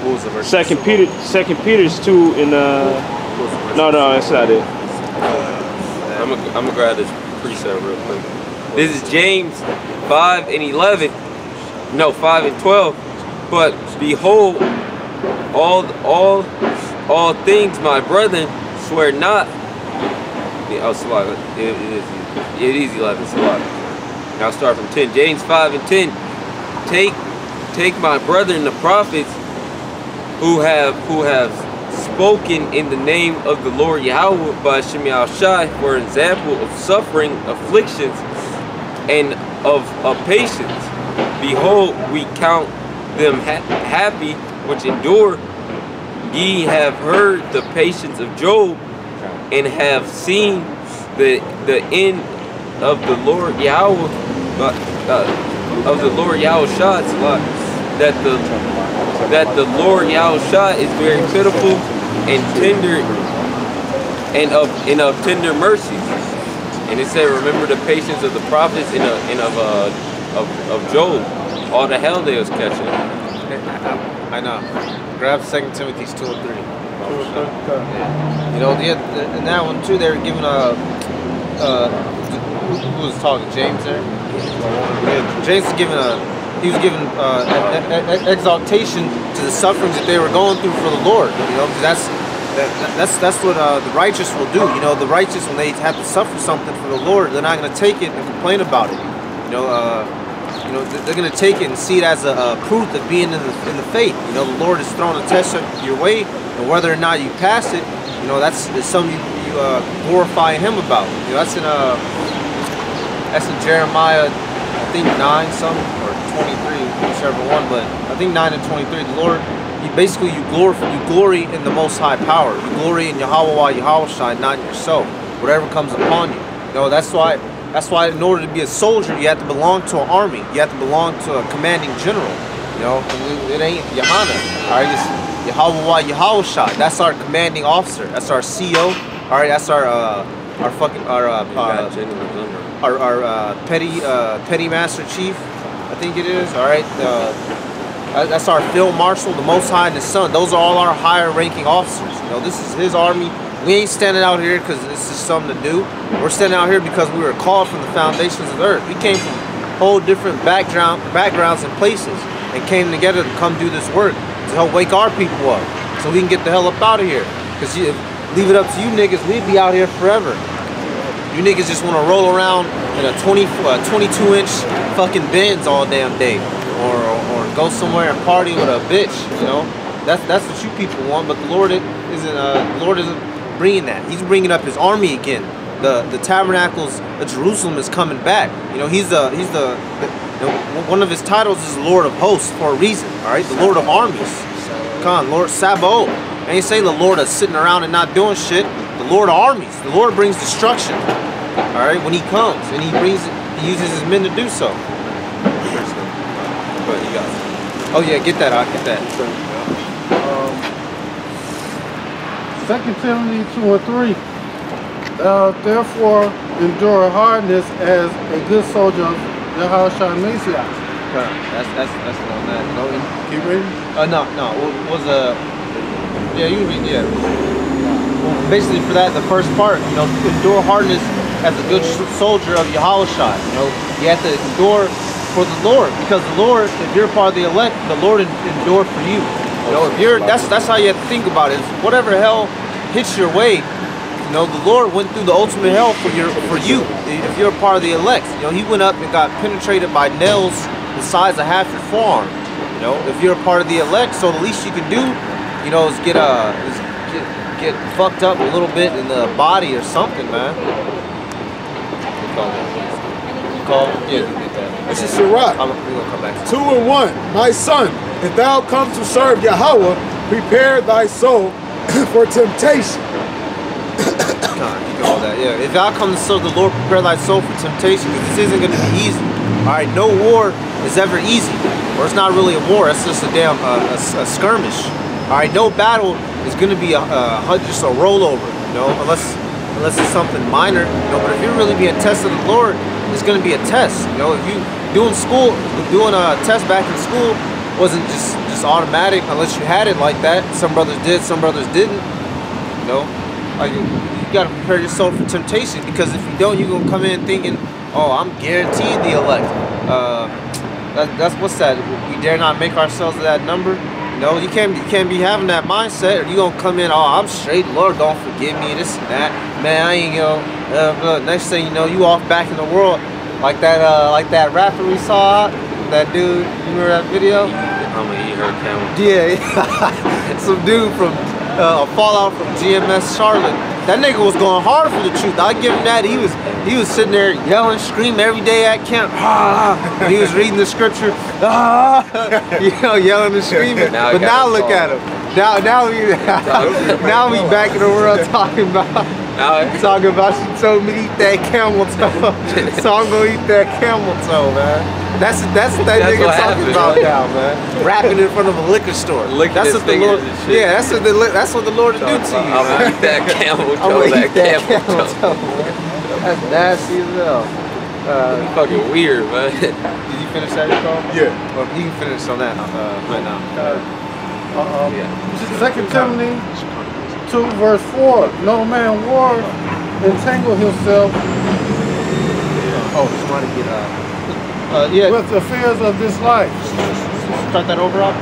What was the verse? Second Peter's 2 in no, that's not it. I'm gonna grab this precept real quick. This is James 5 and 11. No, 5 and 12. But behold, all things, my brethren, swear not. Oh, it's a lot. It is 11. It's a lot. Now I'll start from 10. James 5 and 10. Take my brethren the prophets who have spoken in the name of the Lord Yahweh by Shem Shai for an example of suffering, afflictions, and of patience. Behold, we count them happy which endure. Ye have heard the patience of Job, and have seen the end of the Lord Yahweh, that the Lord Yahushua is very pitiful and tender, and of tender mercies. And it said, remember the patience of the prophets and of Job, all the hell they was catching. I know. Grab 2 Timothy 2 and 3. Yeah. You know, in that one too, they were giving who was talking? James there. Yeah, James was giving exaltation to the sufferings that they were going through for the Lord. You know, because that's what the righteous will do. You know, the righteous, when they have to suffer something for the Lord, they're not going to take it and complain about it. You know, they're going to take it and see it as a proof of being in the faith. You know, the Lord is throwing a test your way, and whether or not you pass it, you know, that's something you glorify Him about. You know, that's in Jeremiah, I think 9 something, or 23, whichever one, but I think 9 and 23. The Lord, you glory in the Most High power. You glory in Yahweh Yahushua, not in yourself. Whatever comes upon you. You know, that's why in order to be a soldier, you have to belong to an army. You have to belong to a commanding general. You know, it ain't Yahana. All right, it's Yahweh Yahushua. That's our commanding officer. That's our CO. All right, that's our petty master chief, I think it is. All right, that's our field marshal, the Most High and His Son. Those are all our higher ranking officers. You know, this is His army. We ain't standing out here because this is something to do. We're standing out here because we were called from the foundations of the earth. We came from whole different backgrounds and places, and came together to come do this work to help wake our people up, so we can get the hell up out of here. Because leave it up to you niggas, we'd be out here forever. You niggas just want to roll around in a 22-inch fucking Benz all damn day, or go somewhere and party with a bitch. You know, that's what you people want. But the Lord isn't bringing that. He's bringing up His army again. The tabernacles of Jerusalem is coming back. You know, one of His titles is Lord of Hosts for a reason. All right, the Lord of Armies. Come on, Lord Sabaoth. I ain't saying the Lord is sitting around and not doing shit. The Lord of Armies. The Lord brings destruction. All right, when He comes, and He uses His men to do so. But you got it. Oh yeah, get that. I'll get that. 2 Timothy 2 and 3. Therefore, endure hardness as a good soldier of Yahushua Messiah. That's on that. No, keep reading. No. What was yeah, you read. Yeah. Well, basically, for that, the first part, you know, endure hardness as a good soldier of Yahushua. You know, you have to endure for the Lord, because the Lord, if you're part of the elect, the Lord endure for you. You know, if you're, that's how you have to think about it. Whatever hell hits your way, you know, the Lord went through the ultimate hell for you. If you're a part of the elect, you know, He went up and got penetrated by nails the size of half your forearm. You know, if you're a part of the elect, so the least you can do, you know, is get fucked up a little bit in the body or something, man. Yeah, get that. This is Sirach. We're gonna come back to 2 and 1. My son, if thou come to serve Yahweh, prepare thy soul for temptation. You got all that. Yeah. If thou come to serve the Lord, prepare thy soul for temptation, because this isn't going to be easy. All right, no war is ever easy, or it's not really a war. It's just a damn a skirmish. All right, no battle is going to be just a rollover. You know, unless it's something minor. You know, but if you're really being tested of the Lord, it's gonna be a test. You know, if you doing a test back in school wasn't just automatic unless you had it like that. Some brothers did, some brothers didn't. You know, like you gotta prepare yourself for temptation, because if you don't, you're gonna come in thinking, oh, I'm guaranteed the elect. That's what's that? We dare not make ourselves that number. No, you can't be having that mindset, or you gonna come in, oh, I'm straight, Lord don't forgive me, this and that. Man, I ain't gonna, next thing you know, you off back in the world, like that rapper we saw, that dude, you remember that video? I'm gonna eat her camel. Yeah, some dude from a fallout from GMS Charlotte. That nigga was going hard for the truth. I give him that. He was sitting there yelling, screaming every day at camp. He was reading the scripture, you know, yelling and screaming. But now look at him. Now we back in the world talking about she told me to eat that camel toe, so I'm gonna eat that camel toe, man. That's what that nigga talking about now, man. Rapping in front of a liquor store. That's what the Lord. Yeah, that's what the Lord will do to you. I'm gonna eat that camel toe. That camel toe. That's nasty as hell. Fucking weird, man. Did you finish that, Carl? Yeah. Well, you can finish on that right now. Yeah. 2 Timothy 2 verse 4. No man war entangle himself Somebody get with the affairs of this life. Start that over up.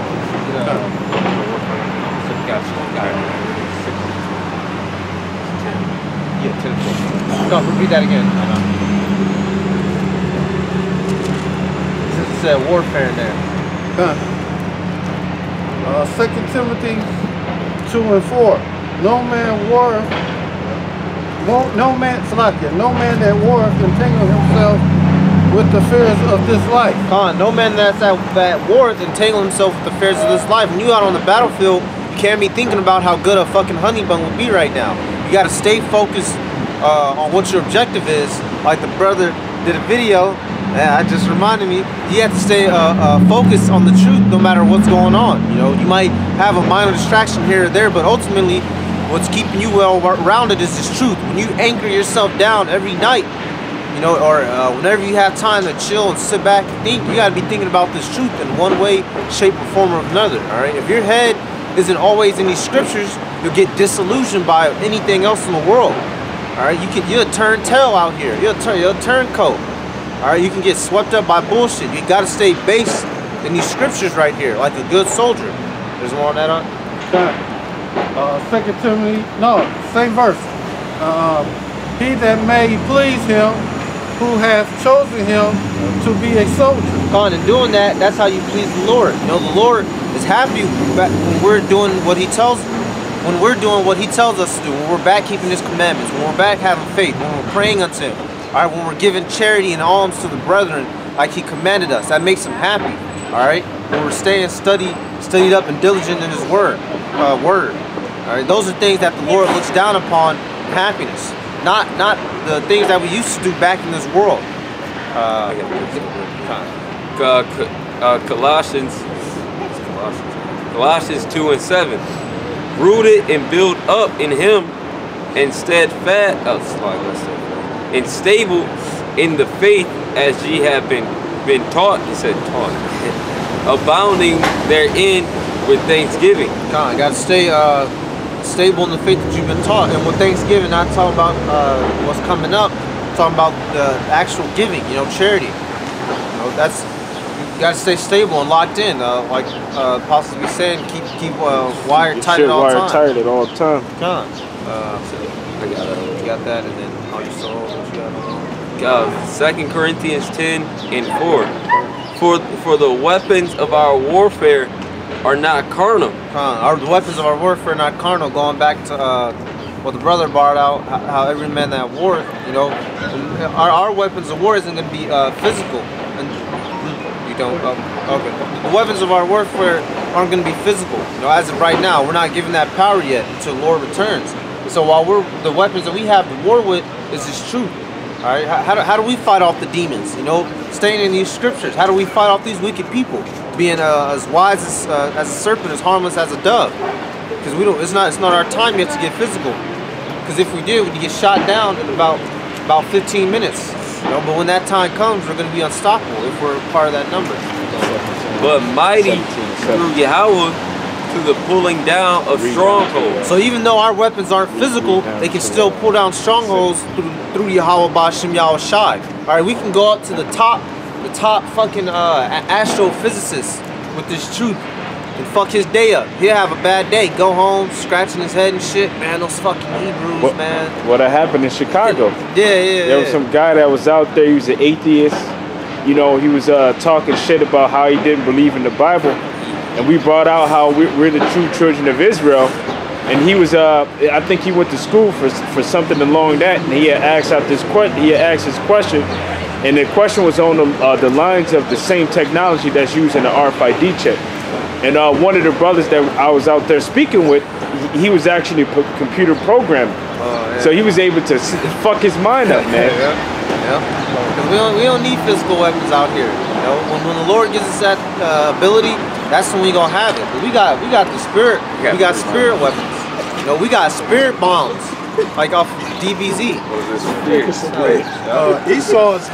Yeah, 10. No, repeat that again. It said warfare in there. 2 Timothy 2 and 4. No man that warreth entangle himself with the affairs of this life. No man that warreth entangle himself with the affairs of this life. When you out on the battlefield, you can't be thinking about how good a fucking honey bun would be right now. You gotta stay focused on what your objective is. Like the brother did a video, that just reminded me, you have to stay focused on the truth no matter what's going on. You know, you might have a minor distraction here or there, but ultimately what's keeping you well rounded is this truth. When you anchor yourself down every night, you know, or whenever you have time to chill and sit back and think, you gotta be thinking about this truth in one way, shape, or form or another. All right, if your head isn't always in these scriptures, you'll get disillusioned by anything else in the world. All right, you're a turntail out here. You're a turncoat. All right, you can get swept up by bullshit. You gotta stay based in these scriptures right here, like a good soldier. There's more on that, on. 2 Timothy, no, same verse. He that may please him who hath chosen him to be a soldier. In doing that, that's how you please the Lord. You know, the Lord is happy when we're doing what He tells us to do. When we're back keeping His commandments. When we're back having faith. When we're praying unto Him. All right, when we're giving charity and alms to the brethren like He commanded us, that makes Him happy. All right, when we're staying studied up and diligent in His word. All right, those are things that the Lord looks down upon in happiness. Not the things that we used to do back in this world. Colossians 2 and 7. Rooted and built up in Him, and steadfast, and stable in the faith as ye have been taught. He said taught, abounding therein with thanksgiving. Got to stay stable in the faith that you've been taught, and with Thanksgiving, not talking about what's coming up, talking about the actual giving. You know, charity. You know, that's, you got to stay stable and locked in. Like possibly saying, keep wired tight at all times. Wired tight at all time. You got that, and then on your soul, what you got? 2 Corinthians 10 and 4. For the weapons of our warfare are not carnal. The weapons of our warfare are not carnal. Going back to what the brother brought out, how every man that war, you know, our weapons of war isn't going to be physical. And you don't. Okay. The weapons of our warfare aren't going to be physical. You know, as of right now, we're not given that power yet until the Lord returns. So while the weapons that we have to war with is this truth. All right. How do we fight off the demons? You know, staying in these scriptures. How do we fight off these wicked people? Being as wise as a serpent, as harmless as a dove. Because we don't. It's not our time yet to get physical. Because if we did, we'd get shot down in about 15 minutes. You know, but when that time comes, we're going to be unstoppable if we're part of that number. But mighty through Yahweh to the pulling down of strongholds. So even though our weapons aren't physical, they can still pull down strongholds through Yahweh Ba'Shem Yahweh Shai. All right, we can go up to the top fucking astrophysicist with this truth and fuck his day up. He'll have a bad day, go home, scratching his head and shit. Man, those fucking Hebrews, man. What happened in Chicago? Yeah. There was some guy that was out there, he was an atheist. You know, he was talking shit about how he didn't believe in the Bible. And we brought out how we're the true children of Israel. And he was, I think he went to school for something along that. And he had asked his question. And the question was on the lines of the same technology that's used in the RFID chip. And one of the brothers that I was out there speaking with, he was actually computer programming. So he was able to fuck his mind up, man. Yeah. Because we don't need physical weapons out here. You know, when the Lord gives us that ability, that's when we gonna have it. But we got the spirit. We got spirit weapons. You know, we got spirit bombs, like off DBZ. Esau's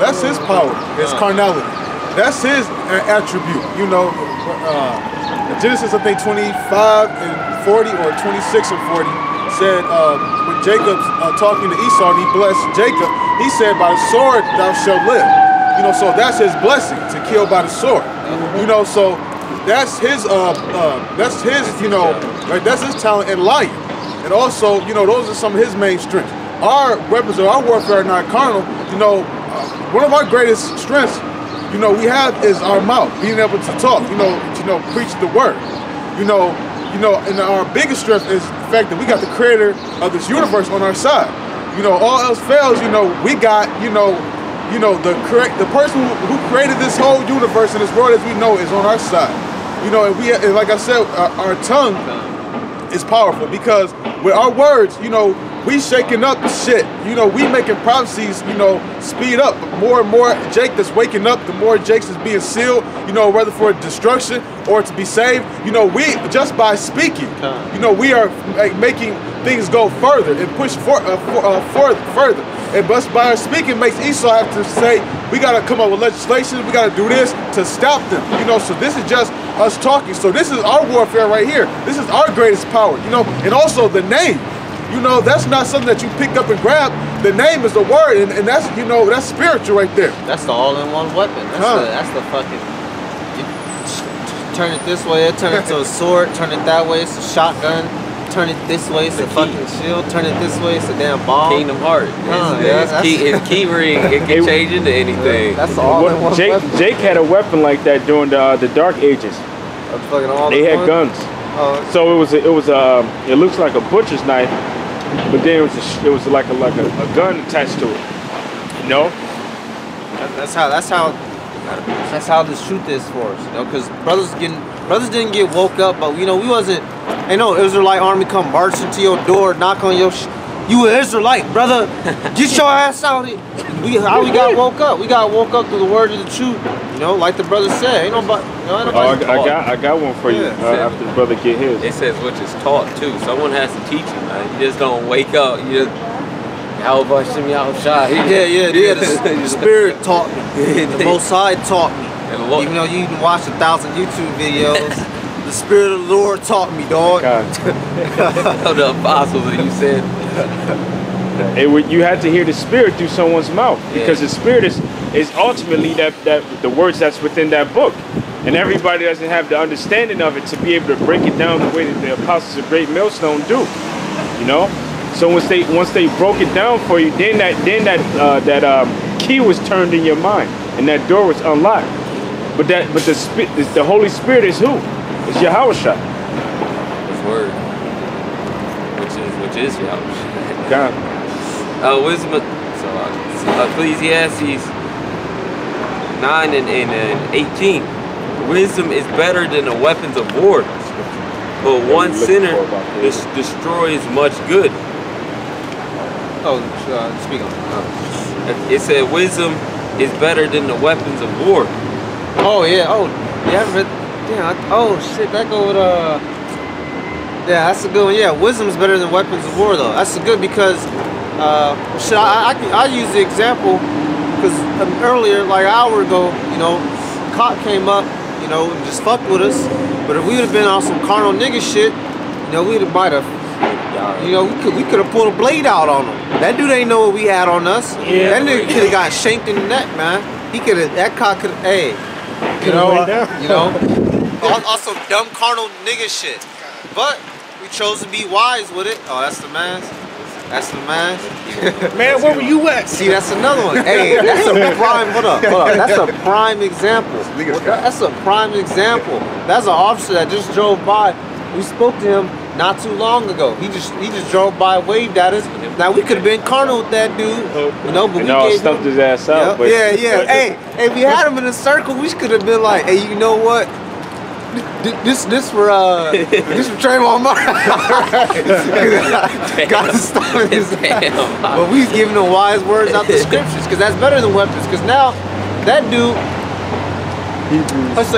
that's his power. His carnality. That's his attribute. You know, Genesis, I think 25 and 40 or 26 and 40 said when Jacob's talking to Esau and he blessed Jacob, he said, "By the sword thou shalt live." You know, so that's his blessing, to kill by the sword. You know, so that's his you know, right? That's his talent in life. And also, you know, those are some of his main strengths. Our weapons of our warfare are not carnal. You know, one of our greatest strengths, you know, we have is our mouth, being able to talk, you know, preach the word. You know, and our biggest strength is the fact that we got the creator of this universe on our side. You know, all else fails, you know, we got, the person who created this whole universe and this world as we know is on our side. You know, and like I said, our tongue is powerful because with our words, you know, we shaking up shit. You know, we making prophecies, you know, speed up. More and more Jake that's waking up, the more Jakes is being sealed, you know, whether for destruction or to be saved. You know, we, just by speaking, you know, we are like, making things go further and push further. And just by our speaking makes Esau have to say, we got to come up with legislation, we got to do this to stop them. You know, so this is just us talking. So this is our warfare right here. This is our greatest power, you know, and also the name. You know, that's not something that you pick up and grab. The name is the word, and that's, you know, that's spiritual right there. That's the all-in-one weapon. That's the fucking, you turn it this way, turn it to a sword, turn it that way, it's a shotgun, turn it this way, it's a fucking shield, turn it this way, it's a damn bomb. Kingdom Heart. His key ring, it can change into anything. That's the all-in-one weapon. Jake had a weapon like that during the Dark Ages. That's fucking all They had guns. So it looks like a butcher's knife, but then it was like a gun attached to it. You know? That's how this truth is for us. You know, because brothers didn't get woke up, but you know we wasn't. Ain't no Israelite army come marching to your door, knock on your. You an Israelite, brother? Get your ass out here. How we got woke up? We got woke up through the word of the truth. You know, like the brother said. Ain't nobody. You know, I got one for you after the brother get his. It says which is taught too. Someone has to teach you, man. You just don't wake up. You just Yahweh Shem Yahweh Shai. Yeah. The Spirit taught me. The Most High taught me. Even though you can watch 1,000 YouTube videos. The Spirit of the Lord taught me, dog. The apostles that you said. You had to hear the Spirit through someone's mouth, because the Spirit is ultimately that the words that's within that book, and everybody doesn't have the understanding of it to be able to break it down the way that the apostles of Greatmillstone do. You know, so once they broke it down for you, then that key was turned in your mind, and that door was unlocked. But the Holy Spirit is who? It's Yahweh Shai. His word, which is Yahweh Shai. God. Wisdom. Ecclesiastes 9 and 18. Wisdom is better than the weapons of war, but one sinner destroys much good. Speak on. It said wisdom is better than the weapons of war. Oh yeah. Oh shit, that go with yeah, that's a good one. Yeah, wisdom is better than weapons of war though. That's a good because Shit, I use the example because earlier, like an hour ago, you know, cop came up, you know, and just fucked with us. But if we would have been on some carnal nigga shit, you know, we'd have might have, you know, we could have pulled a blade out on him. That dude ain't know what we had on us. Yeah. That nigga could have got shanked in the neck, man. He could have. That cop could have. Hey, you know, on some dumb carnal nigga shit. But we chose to be wise with it. Oh, that's the mask. That's the mask. Man, where were you at? See, that's another one. Hey, that's a prime. Hold up. That's a prime example. That's a prime example. That's an officer that just drove by. We spoke to him not too long ago. He just drove by, waved at us. Now we could have been carnal with that dude, you know, but we gave stuffed him, his ass out. But, yeah. Hey, if we had him in a circle, we could have been like, hey, you know what? This for Trayvon Martin. Got to stop his But we giving him wise words out the scriptures, because that's better than weapons. Because now that dude,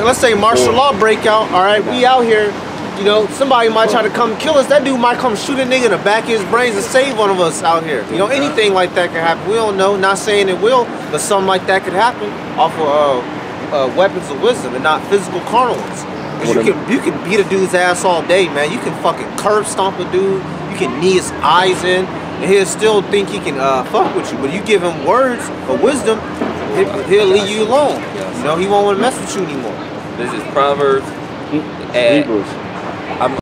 let's say martial law breakout. All right, we out here. You know, somebody might try to come kill us. That dude might come shoot a nigga in the back of his brains and save one of us out here. You know, anything like that can happen. We don't know. Not saying it will, but something like that could happen off of weapons of wisdom and not physical carnal ones. Because you can beat a dude's ass all day, man. You can fucking curb stomp a dude. You can knee his eyes in, and he'll still think he can fuck with you. But you give him words of wisdom, he'll leave you alone. You know, he won't want to mess with you anymore. This is Proverbs. Hebrews.